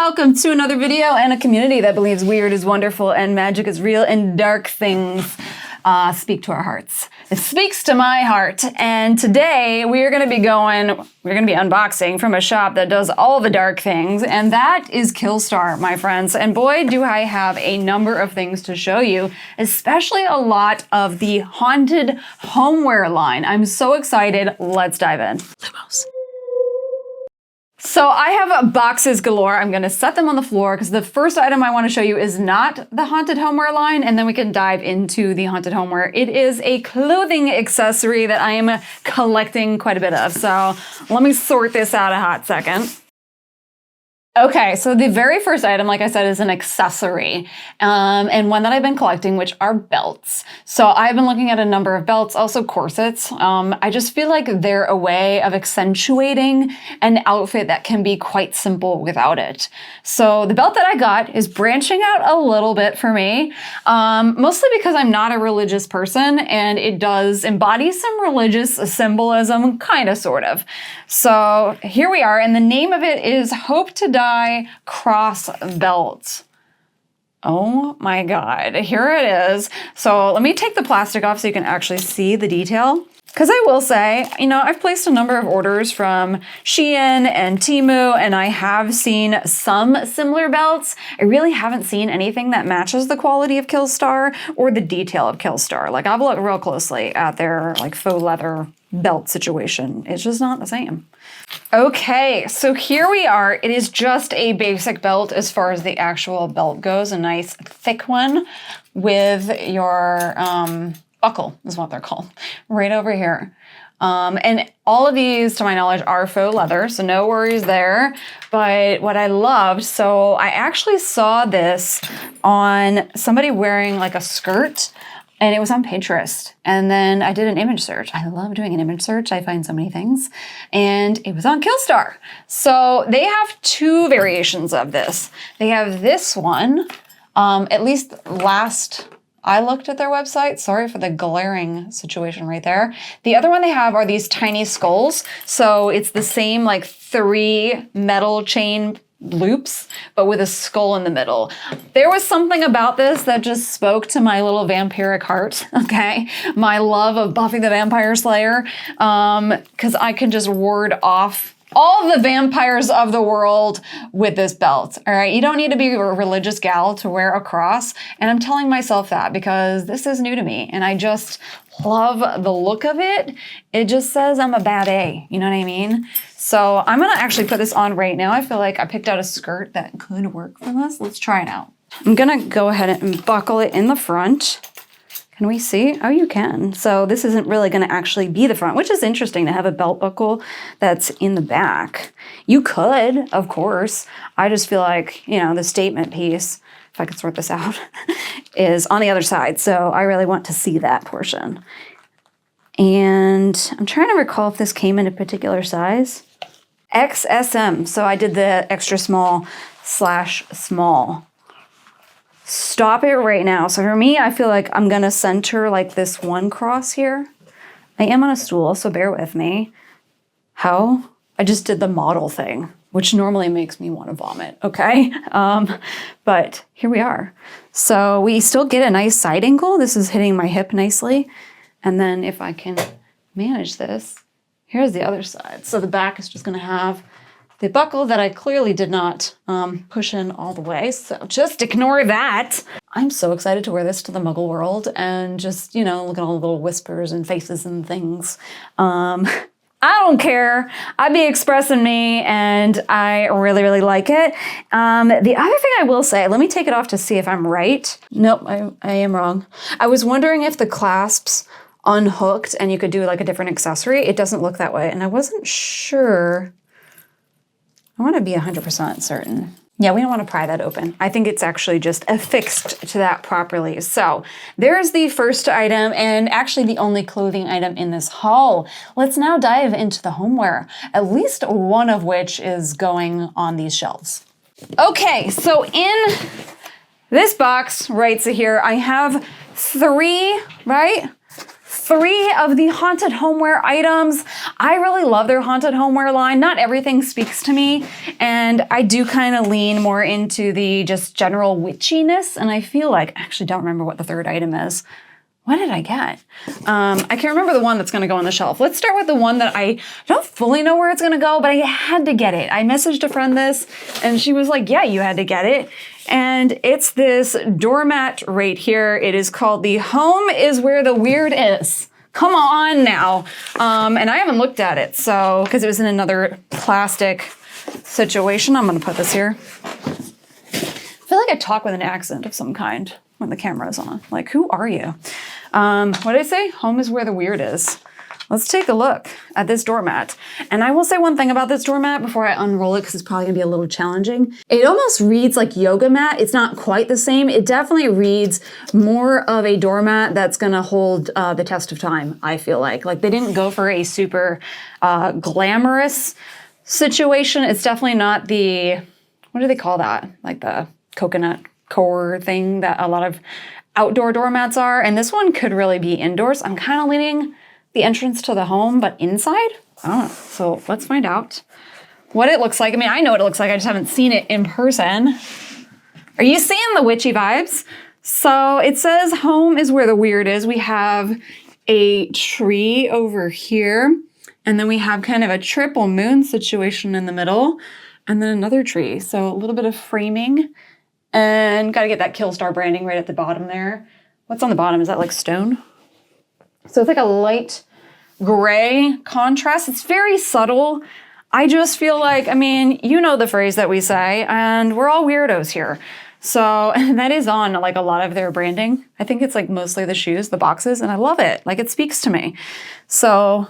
welcome to another video and a community that believes weird is wonderful and magic is real and dark things speak to our hearts. It speaks to my heart. And today we're going to be unboxing from a shop that does all the dark things, and that is Killstar, my friends. And boy, do I have a number of things to show you, especially a lot of the haunted homeware line. I'm so excited. Let's dive in. Lumos. So I have boxes galore. I'm going to set them on the floor because the first item I want to show you is not the haunted homeware line, and then we can dive into the haunted homeware. It is a clothing accessory that I am collecting quite a bit of. So let me sort this out a hot second. Okay, so the very first item, like I said, is an accessory, and one that I've been collecting, which are belts. So I've been looking at a number of belts, also corsets. I just feel like they're a way of accentuating an outfit that can be quite simple without it. So the belt that I got is branching out a little bit for me, mostly because I'm not a religious person, and it does embody some religious symbolism, kind of, sort of. So here we are, and the name of it is Hope to Die Cross Belt. Oh my God, here it is. So let me take the plastic off so you can actually see the detail. Because I will say, you know, I've placed a number of orders from Shein and Temu, and I have seen some similar belts. I really haven't seen anything that matches the quality of Killstar or the detail of Killstar. Like, I've looked real closely at their like faux leather belt situation. It's just not the same. Okay, so here we are. It is just a basic belt as far as the actual belt goes. A nice thick one with your buckle is what they're called, right over here. And all of these, to my knowledge, are faux leather, so no worries there. But what I loved, so I actually saw this on somebody wearing like a skirt, and it was on Pinterest. And then I did an image search. I love doing an image search. I find so many things. And it was on Killstar. So they have two variations of this. They have this one, at least last I looked at their website. Sorry for the glaring situation right there. The other one they have are these tiny skulls. So it's the same like 3 metal chain loops, but with a skull in the middle. There was something about this that just spoke to my little vampiric heart, okay? My love of Buffy the Vampire Slayer, because I can just ward off all the vampires of the world with this belt, all right? You don't need to be a religious gal to wear a cross, and I'm telling myself that because this is new to me, and I just love the look of it. It just says I'm a bad A, you know what I mean? So I'm gonna actually put this on right now. I feel like I picked out a skirt that could work for this. Let's try it out. I'm gonna go ahead and buckle it in the front. Can we see? Oh, you can. So this isn't really going to actually be the front, which is interesting to have a belt buckle that's in the back. You could, of course. I just feel like, you know, the statement piece, if I could sort this out, is on the other side. So I really want to see that portion. And I'm trying to recall if this came in a particular size. XSM. So I did the extra small / small. Stop it right now. So for me, I feel like I'm gonna center like this one cross here. I am on a stool, so bear with me. How? I just did the model thing, which normally makes me want to vomit, okay? But here we are. So we still get a nice side angle. This is hitting my hip nicely. And then if I can manage this, here's the other side. So the back is just gonna have the buckle that I clearly did not push in all the way, so just ignore that. I'm so excited to wear this to the Muggle world and just, you know, look at all the little whispers and faces and things. I don't care. I be expressing me, and I really, really like it. The other thing I will say, let me take it off to see if I'm right. Nope, I am wrong. I was wondering if the clasps unhooked and you could do like a different accessory. It doesn't look that way, and I wasn't sure. I want to be 100% certain. Yeah, we don't want to pry that open. I think it's actually just affixed to that properly. So there's the first item, and actually the only clothing item in this haul. Let's now dive into the homeware, at least one of which is going on these shelves. Okay, so in this box right here, I have 3 3 of the Haunted Homeware items. I really love their Haunted Homeware line. Not everything speaks to me, and I do kind of lean more into the just general witchiness, and I feel like, I actually don't remember what the 3rd item is. What did I get? I can't remember the one that's gonna go on the shelf. Let's start with the one that I don't fully know where it's gonna go, but I had to get it. I messaged a friend this, and she was like, yeah, you had to get it. And it's this doormat right here. It is called the Home is Where the Weird Is. Come on now. And I haven't looked at it, so, because it was in another plastic situation. I'm gonna put this here. I feel like I talk with an accent of some kind when the camera is on. Like, who are you? What did I say? Home is where the weird is. Let's take a look at this doormat. And I will say one thing about this doormat before I unroll it, because it's probably gonna be a little challenging. It almost reads like yoga mat. It's not quite the same. It definitely reads more of a doormat that's gonna hold the test of time, I feel like. Like, they didn't go for a super glamorous situation. It's definitely not the, what do they call that? Like the coconut core thing that a lot of outdoor doormats are. And this one could really be indoors. I'm kind of leaning the entrance to the home, but inside? I don't know. So let's find out what it looks like. I mean, I know what it looks like. I just haven't seen it in person. Are you seeing the witchy vibes? So it says home is where the weird is. We have a tree over here, and then we have kind of a triple moon situation in the middle, and then another tree. So a little bit of framing. And gotta get that Killstar branding right at the bottom there. What's on the bottom? Is that like stone? So it's like a light gray contrast. It's very subtle. I just feel like, I mean, you know the phrase that we say, and we're all weirdos here. So that is on like a lot of their branding. I think it's like mostly the shoes, the boxes, and I love it. Like, it speaks to me. So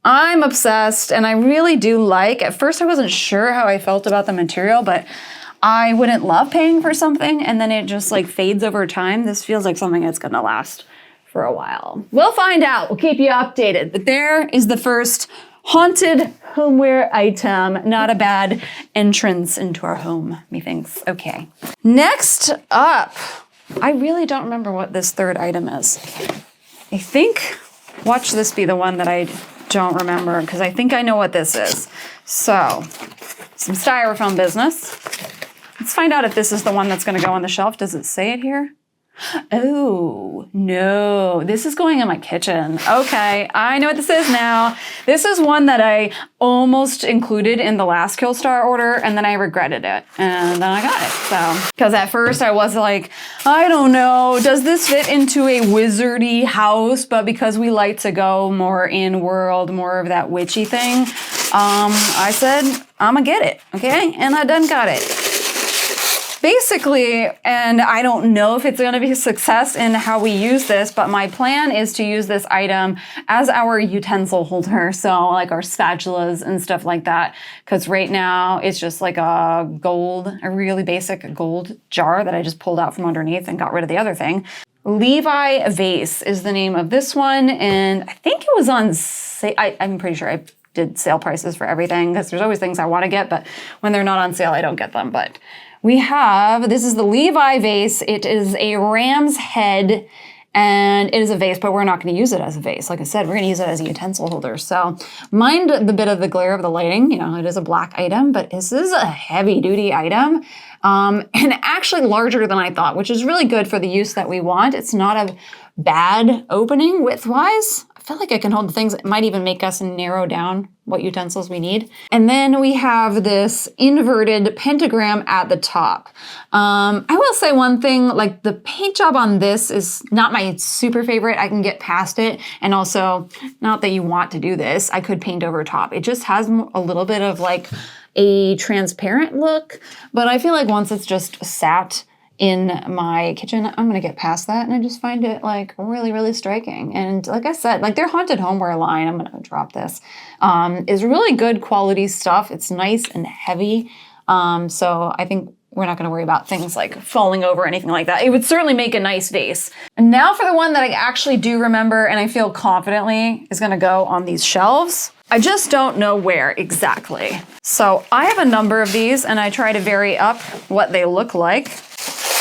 I'm obsessed, and I really do like, at first I wasn't sure how I felt about the material, but I wouldn't love paying for something and then it just like fades over time. This feels like something that's gonna last for a while. We'll find out. We'll keep you updated. But there is the first haunted homeware item. Not a bad entrance into our home, methinks. Okay. Next up, I really don't remember what this 3rd item is. I think, watch this be the one that I don't remember, because I think I know what this is. So, some styrofoam business. Let's find out if this is the one that's going to go on the shelf. Does it say it here? Oh, no. This is going in my kitchen. Okay, I know what this is now. This is one that I almost included in the last Killstar order, and then I regretted it. And then I got it. So, because at first I was like, I don't know, does this fit into a wizardy house? But because we like to go more in world, more of that witchy thing, I said, I'm gonna get it, okay? And I done got it. Basically, and I don't know if it's going to be a success in how we use this, but my plan is to use this item as our utensil holder. So like our spatulas and stuff like that. Because right now it's just like a really basic gold jar that I just pulled out from underneath and got rid of the other thing. Levi Vase is the name of this one. And I think it was on sale. I'm pretty sure I did sale prices for everything, because there's always things I want to get, but when they're not on sale, I don't get them. But we have, this is the Levi Vase. It is a ram's head, and it is a vase, but we're not going to use it as a vase. Like I said, we're going to use it as a utensil holder. So mind the bit of the glare of the lighting. You know, it is a black item, but this is a heavy duty item. And actually larger than I thought, which is really good for the use that we want. It's not a bad opening width-wise. I feel like I can hold the things. It might even make us narrow down what utensils we need. And then we have this inverted pentagram at the top. I will say one thing, like the paint job on this is not my super favorite. I can get past it. And also, not that you want to do this, I could paint over top. It just has a little bit of like a transparent look, but I feel like once it's just sat in my kitchen, I'm gonna get past that, and I just find it like really, really striking. And like I said, like their Haunted Homeware line, I'm gonna drop this, is really good quality stuff. It's nice and heavy. So I think we're not gonna worry about things like falling over or anything like that. It would certainly make a nice vase. And now for the one that I actually do remember and I feel confidently is gonna go on these shelves. I just don't know where exactly. So I have a number of these and I try to vary up what they look like.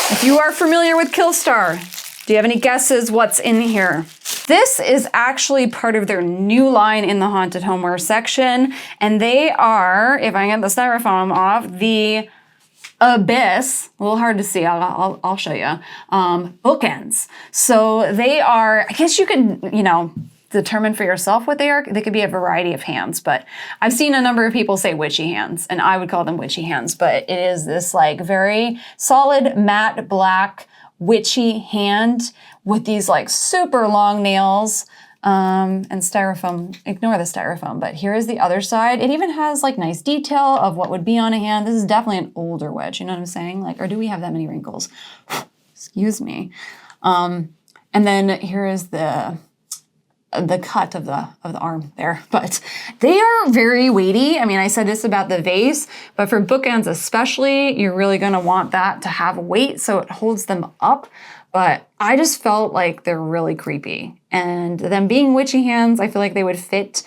If you are familiar with Killstar, do you have any guesses what's in here? This is actually part of their new line in the Haunted Homeware section. And they are, if I get the styrofoam off, the Abyss, a little hard to see, I'll show you, Bookends. So they are, I guess you could, you know, determine for yourself what they are. They could be a variety of hands, but I've seen a number of people say witchy hands, and I would call them witchy hands, but it is this like very solid matte black witchy hand with these like super long nails. And styrofoam, ignore the styrofoam, but here is the other side. It even has like nice detail of what would be on a hand. This is definitely an older witch, you know what I'm saying? Like, or do we have that many wrinkles? Excuse me. And then here is the cut of the arm there, but they are very weighty. I mean, I said this about the vase, but for bookends especially, you're really gonna want that to have weight so it holds them up. But I just felt like they're really creepy. And them being witchy hands, I feel like they would fit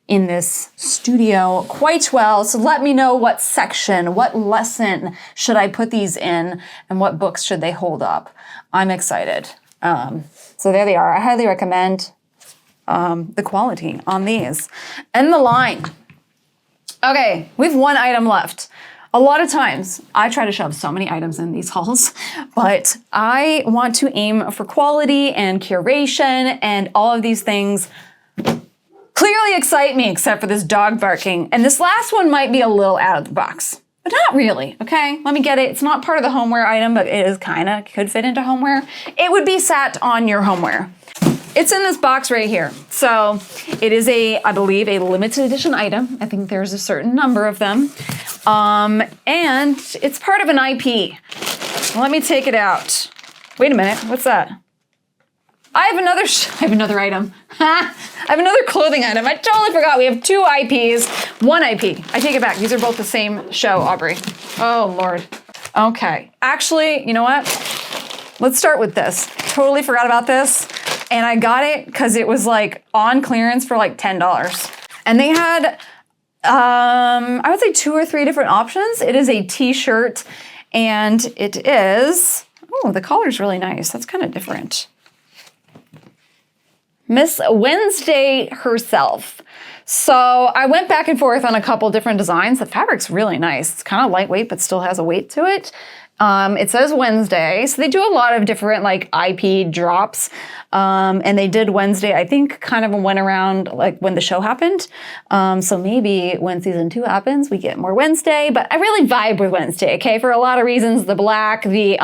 in this studio quite well. So let me know what section, what lesson should I put these in, and what books should they hold up. I'm excited. So there they are. I highly recommend the quality on these. And the line. Okay, we have one item left. A lot of times, I try to shove so many items in these hauls, but I want to aim for quality and curation, and all of these things clearly excite me, except for this dog barking. And this last one might be a little out of the box, but not really, okay? Let me get it. It's not part of the homeware item, but it is kinda, could fit into homeware. It would be sat on your homeware. It's in this box right here. So it is I believe, a limited edition item. I think there's a certain number of them. And it's part of an IP. Let me take it out. Wait a minute, what's that? I have another item. I have another clothing item. I totally forgot. We have two IPs, one IP. I take it back. These are both the same show, Aubrey. Oh, Lord. Okay. Actually, you know what? Let's start with this. Totally forgot about this. And I got it because it was like on clearance for like $10. And they had, I would say 2 or 3 different options. It is a t-shirt and it is, oh, the collar's really nice. That's kind of different. Miss Wednesday herself. So I went back and forth on a couple different designs. The fabric's really nice. It's kind of lightweight, but still has a weight to it. It says Wednesday. So they do a lot of different like IP drops. And they did Wednesday, I think kind of went around like when the show happened. So maybe when season 2 happens, we get more Wednesday, but I really vibe with Wednesday, okay? For a lot of reasons, the black, the,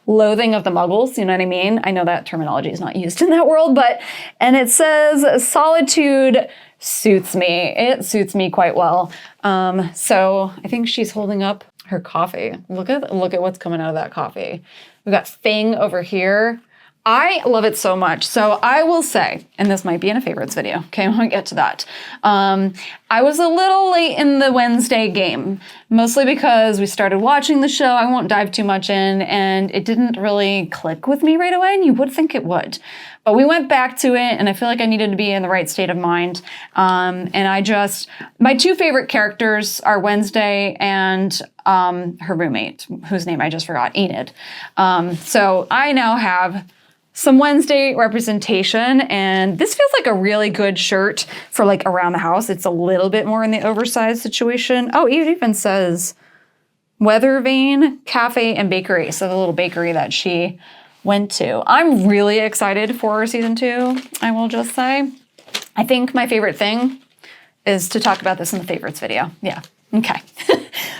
loathing of the muggles, you know what I mean? I know that terminology is not used in that world, but, and it says solitude suits me. It suits me quite well. So I think she's holding up her coffee. Look at what's coming out of that coffee. We've got Fang over here. I love it so much. So I will say, and this might be in a favorites video, okay, when we get to that. I was a little late in the Wednesday game, mostly because we started watching the show. I won't dive too much in, and it didn't really click with me right away, and you would think it would. But we went back to it, and I feel like I needed to be in the right state of mind. And my 2 favorite characters are Wednesday and her roommate, whose name I just forgot, Enid. So I now have some Wednesday representation, and this feels like a really good shirt for like around the house. It's a little bit more in the oversized situation. Oh, it even says Weather Vane Cafe and Bakery. So the little bakery that she went to. I'm really excited for season 2, I will just say. I think my favorite thing is to talk about this in the favorites video. Yeah, okay.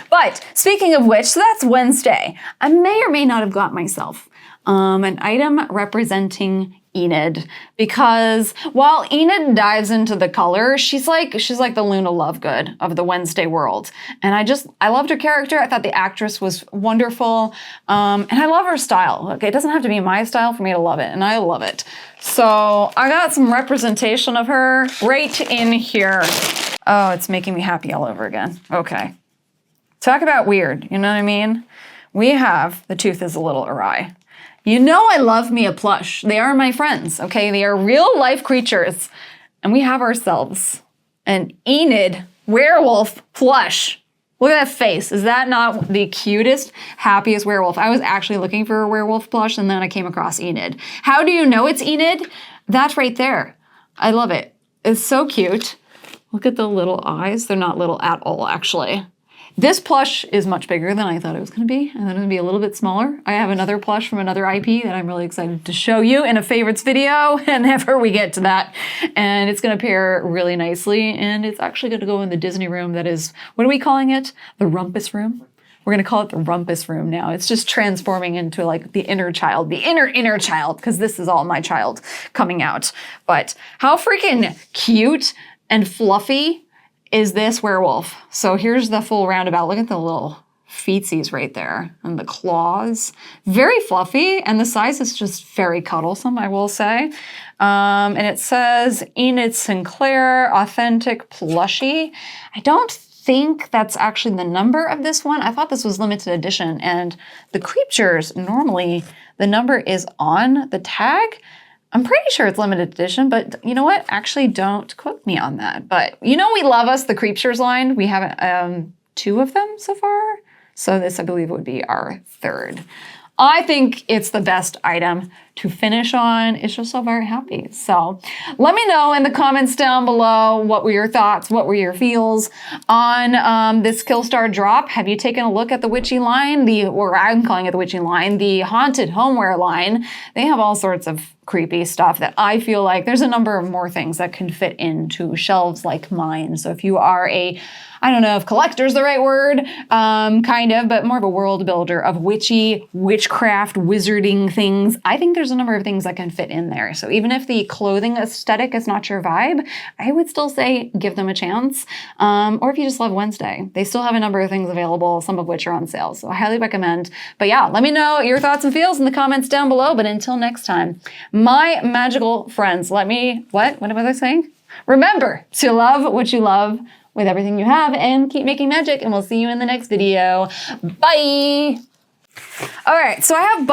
But speaking of which, so that's Wednesday. I may or may not have got myself an item representing Enid, because while Enid dives into the color, she's like the Luna Lovegood of the Wednesday world. And I loved her character. I thought the actress was wonderful. And I love her style. Okay, it doesn't have to be my style for me to love it, and I love it. So I got some representation of her right in here. Oh, it's making me happy all over again. Okay. Talk about weird, you know what I mean? We have, the tooth is a little awry. You know I love me a plush. They are my friends, okay? They are real life creatures. And we have ourselves an Enid werewolf plush. Look at that face. Is that not the cutest, happiest werewolf? I was actually looking for a werewolf plush, and then I came across Enid. How do you know it's Enid? That right there. I love it. It's so cute. Look at the little eyes. They're not little at all, actually. This plush is much bigger than I thought it was going to be. I thought it was going to be a little bit smaller. I have another plush from another IP that I'm really excited to show you in a favorites video whenever we get to that. And it's going to pair really nicely. And it's actually going to go in the Disney room that is, what are we calling it? The Rumpus room? We're going to call it the Rumpus room now. It's just transforming into like the inner child, the inner child, because this is all my child coming out. But how freaking cute and fluffy is this werewolf? So here's the full roundabout. Look at the little feetsies right there and the claws. Very fluffy, and the size is just very cuddlesome, I will say. And it says Enid Sinclair, authentic plushie. I don't think that's actually the number of this one. I thought this was limited edition, and the creatures, normally the number is on the tag. I'm pretty sure it's limited edition, but you know what? Actually, don't quote me on that. But you know we love us the Creatures line. We have 2 of them so far. So this, I believe, would be our 3rd. I think it's the best item to finish on. It's just so very happy. So let me know in the comments down below, what were your thoughts? What were your feels on this Killstar drop? Have you taken a look at the witchy line? Or I'm calling it the witchy line, the haunted homeware line. They have all sorts of creepy stuff that I feel like there's a number of more things that can fit into shelves like mine. So if you are I don't know if collector's the right word, kind of, but more of a world builder of witchy, witchcraft, wizarding things, I think there's a number of things that can fit in there. So even if the clothing aesthetic is not your vibe, I would still say give them a chance. Or if you just love Wednesday, they still have a number of things available, some of which are on sale. So I highly recommend. But yeah, let me know your thoughts and feels in the comments down below. But until next time, my magical friends, what was I saying? Remember to love what you love with everything you have and keep making magic, and we'll see you in the next video. Bye! All right, so I have